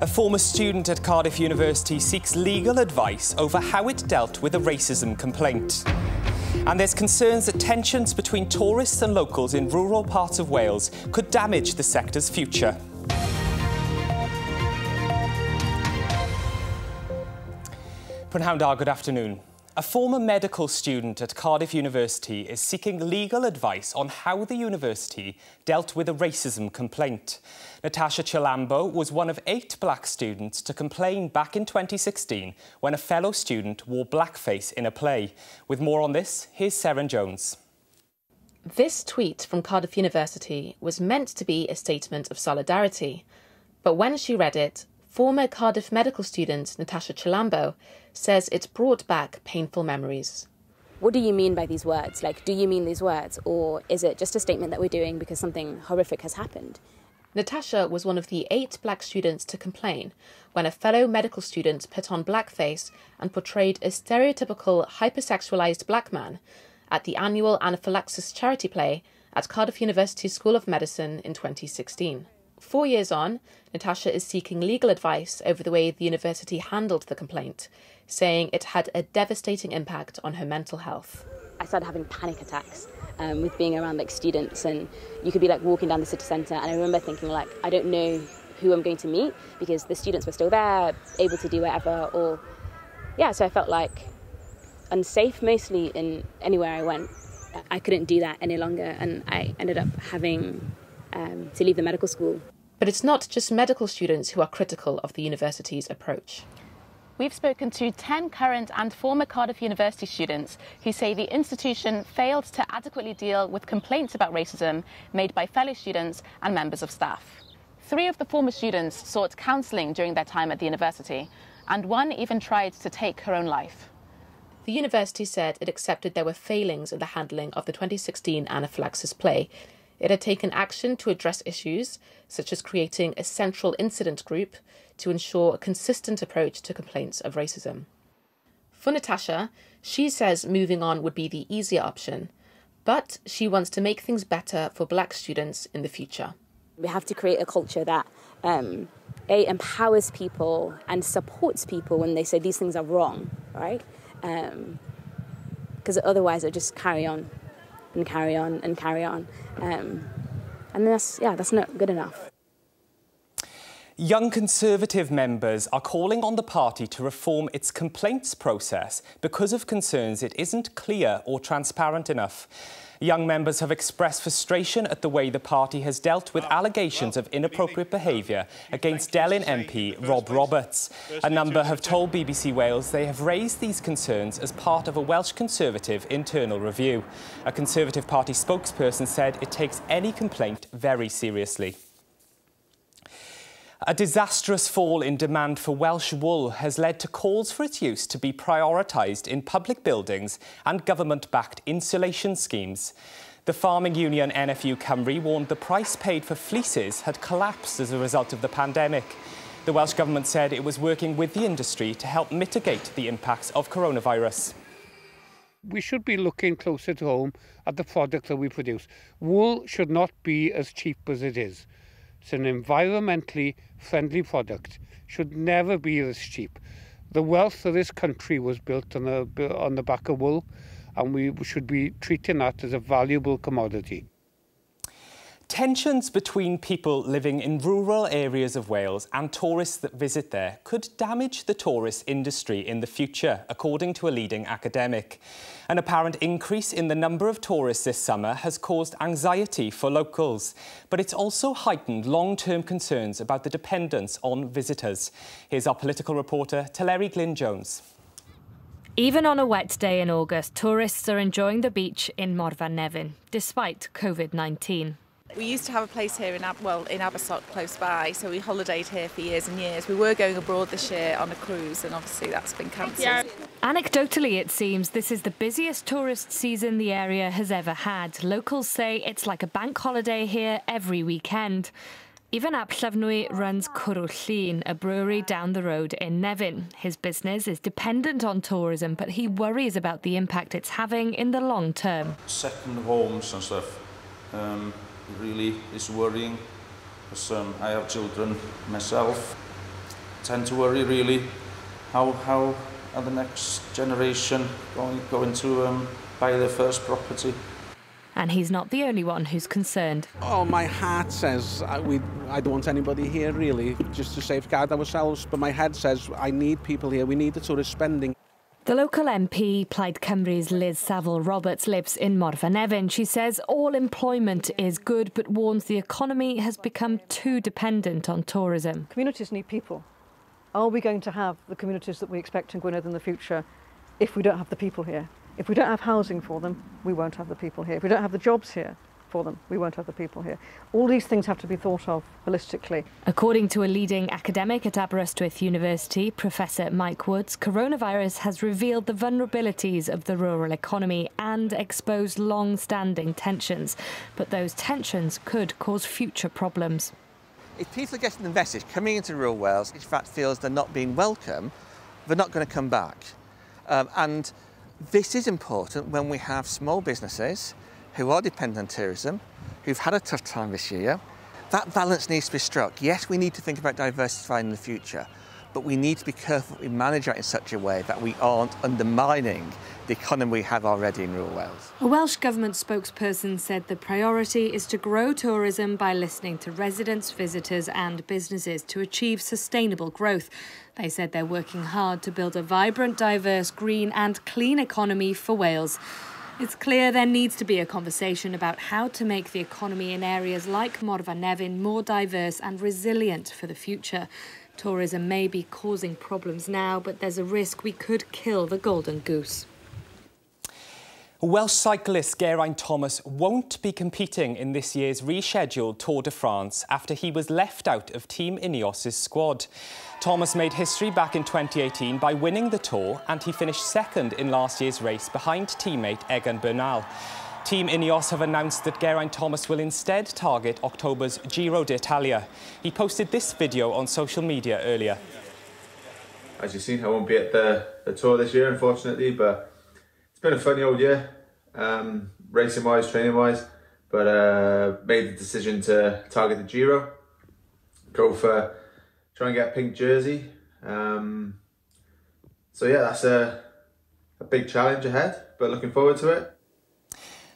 A former student at Cardiff University seeks legal advice over how it dealt with a racism complaint. And there's concerns that tensions between tourists and locals in rural parts of Wales could damage the sector's future. Prynhawn da, good afternoon. A former medical student at Cardiff University is seeking legal advice on how the university dealt with a racism complaint. Natasha Chilambo was one of 8 black students to complain back in 2016 when a fellow student wore blackface in a play. With more on this, here's Seren Jones. This tweet from Cardiff University was meant to be a statement of solidarity, but when she read it, former Cardiff medical student Natasha Chilambo says it's brought back painful memories. What do you mean by these words? Like, do you mean these words? Or is it just a statement that we're doing because something horrific has happened? Natasha was one of the 8 black students to complain when a fellow medical student put on blackface and portrayed a stereotypical hypersexualised black man at the annual anaphylaxis charity play at Cardiff University School of Medicine in 2016. 4 years on, Natasha is seeking legal advice over the way the university handled the complaint, saying it had a devastating impact on her mental health. I started having panic attacks with being around students, and you could be walking down the city centre, and I remember thinking I don't know who I'm going to meet because the students were still there, able to do whatever, so I felt unsafe mostly in anywhere I went. I couldn't do that any longer, and I ended up having to leave the medical school. But it's not just medical students who are critical of the university's approach. We've spoken to 10 current and former Cardiff University students who say the institution failed to adequately deal with complaints about racism made by fellow students and members of staff. 3 of the former students sought counselling during their time at the university, and one even tried to take her own life. The university said it accepted there were failings in the handling of the 2016 anaphylaxis play. It had taken action to address issues, such as creating a central incident group to ensure a consistent approach to complaints of racism. For Natasha, she says moving on would be the easier option, but she wants to make things better for black students in the future. We have to create a culture that empowers people and supports people when they say these things are wrong, right? Because otherwise it'll just carry on and carry on and carry on. And that's not good enough. Young Conservative members are calling on the party to reform its complaints process because of concerns it isn't clear or transparent enough. Young members have expressed frustration at the way the party has dealt with allegations of inappropriate behaviour against Delyn MP Rob Roberts. A number have told BBC Wales they have raised these concerns as part of a Welsh Conservative internal review. A Conservative Party spokesperson said it takes any complaint very seriously. A disastrous fall in demand for Welsh wool has led to calls for its use to be prioritised in public buildings and government-backed insulation schemes. The farming union NFU Cymru warned the price paid for fleeces had collapsed as a result of the pandemic. The Welsh Government said it was working with the industry to help mitigate the impacts of coronavirus. We should be looking closer to home at the product that we produce. Wool should not be as cheap as it is. It's an environmentally friendly product, should never be this cheap. The wealth of this country was built on the back of wool, and we should be treating that as a valuable commodity. Tensions between people living in rural areas of Wales and tourists that visit there could damage the tourist industry in the future, according to a leading academic. An apparent increase in the number of tourists this summer has caused anxiety for locals, but it's also heightened long-term concerns about the dependence on visitors. Here's our political reporter, Teleri Glyn-Jones. Even on a wet day in August, tourists are enjoying the beach in Morfa Nefyn, despite COVID-19. We used to have a place here in Abersoch close by, so we holidayed here for years and years. We were going abroad this year on a cruise, and obviously that's been cancelled. Anecdotally, it seems this is the busiest tourist season the area has ever had. Locals say it's like a bank holiday here every weekend. Ivan ap Llyfnwy runs Cwrw Llyn, a brewery down the road in Nefyn. His business is dependent on tourism, but he worries about the impact it's having in the long term. Second homes and stuff. Really is worrying because I have children myself. tend to worry really how are the next generation going to buy their first property. And he's not the only one who's concerned. Oh, my heart says I don't want anybody here really, just to safeguard ourselves, but my head says I need people here, we need the tourist spending. The local MP, Plaid Cymru's Liz Saville-Roberts, lives in Morfa-Nefyn. She says all employment is good, but warns the economy has become too dependent on tourism. Communities need people. Are we going to have the communities that we expect in Gwynedd in the future if we don't have the people here? If we don't have housing for them, we won't have the people here. If we don't have the jobs here for them, we won't have the people here. All these things have to be thought of holistically. According to a leading academic at Aberystwyth University, Professor Mike Woods, coronavirus has revealed the vulnerabilities of the rural economy and exposed long-standing tensions. But those tensions could cause future problems. If people are getting the message coming into rural Wales, in fact feels they're not being welcome, they're not going to come back. And this is important when we have small businesses who are dependent on tourism, who've had a tough time this year. That balance needs to be struck. Yes, we need to think about diversifying in the future, but we need to be careful we manage that in such a way that we aren't undermining the economy we have already in rural Wales. A Welsh Government spokesperson said the priority is to grow tourism by listening to residents, visitors and businesses to achieve sustainable growth. They said they're working hard to build a vibrant, diverse, green and clean economy for Wales. It's clear there needs to be a conversation about how to make the economy in areas like Morfa-Nefyn more diverse and resilient for the future. Tourism may be causing problems now, but there's a risk we could kill the golden goose. Welsh cyclist Geraint Thomas won't be competing in this year's rescheduled Tour de France after he was left out of Team Ineos's squad. Thomas made history back in 2018 by winning the Tour, and he finished second in last year's race behind teammate Egan Bernal. Team Ineos have announced that Geraint Thomas will instead target October's Giro d'Italia. He posted this video on social media earlier. As you've seen, I won't be at the Tour this year, unfortunately, but it's been a funny old year, racing-wise, training-wise, but made the decision to target the Giro, try and get a pink jersey. So yeah, that's a big challenge ahead, but looking forward to it.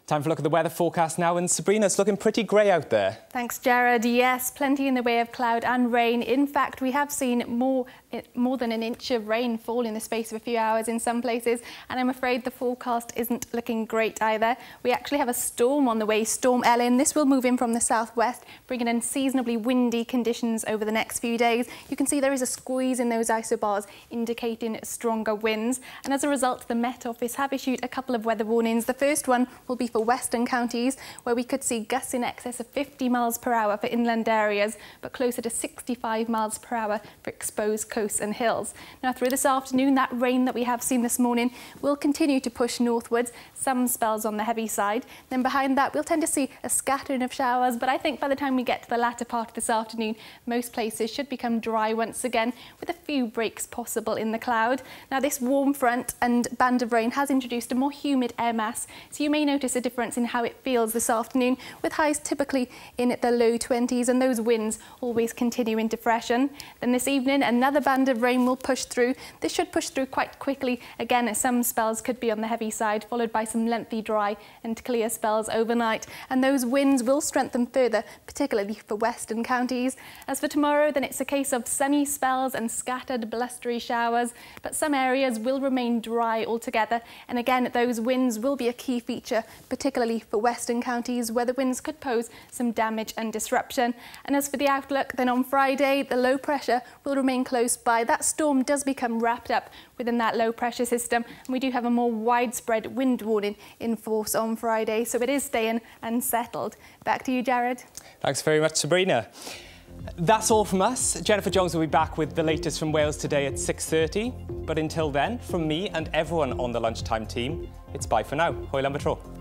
Time for a look at the weather forecast now, and Sabrina, it's looking pretty grey out there. Thanks, Jared. Yes, plenty in the way of cloud and rain. In fact, we have seen more than an inch of rain fall in the space of a few hours in some places, and I'm afraid the forecast isn't looking great either. We actually have a storm on the way, Storm Ellen. This will move in from the southwest, bringing in seasonably windy conditions over the next few days. You can see there is a squeeze in those isobars indicating stronger winds, and as a result, the Met Office have issued a couple of weather warnings. The first one will be for western counties, where we could see gusts in excess of 50 miles per hour for inland areas, but closer to 65 miles per hour for exposed coasts and hills. Now, through this afternoon, that rain that we have seen this morning will continue to push northwards, some spells on the heavy side. Then behind that, we'll tend to see a scattering of showers, but I think by the time we get to the latter part of this afternoon, most places should become dry once again, with a few breaks possible in the cloud. Now, this warm front and band of rain has introduced a more humid air mass, so you may notice a difference in how it feels this afternoon, with highs typically in the low 20s and those winds always continuing to freshen. Then this evening, another band of rain will push through. This should push through quite quickly. Again, some spells could be on the heavy side, followed by some lengthy dry and clear spells overnight. And those winds will strengthen further, particularly for western counties. As for tomorrow, then it's a case of sunny spells and scattered blustery showers, but some areas will remain dry altogether. And again, those winds will be a key feature, particularly for western counties, where the winds could pose some damage and disruption. And as for the outlook, then on Friday, the low pressure will remain close by. That storm does become wrapped up within that low pressure system, and we do have a more widespread wind warning in force on Friday, so it is staying unsettled. Back to you, Jared. Thanks very much, Sabrina. That's all from us. Jennifer Jones will be back with the latest from Wales Today at 6:30. But until then, from me and everyone on the Lunchtime team, it's bye for now. Hwyl am y tro.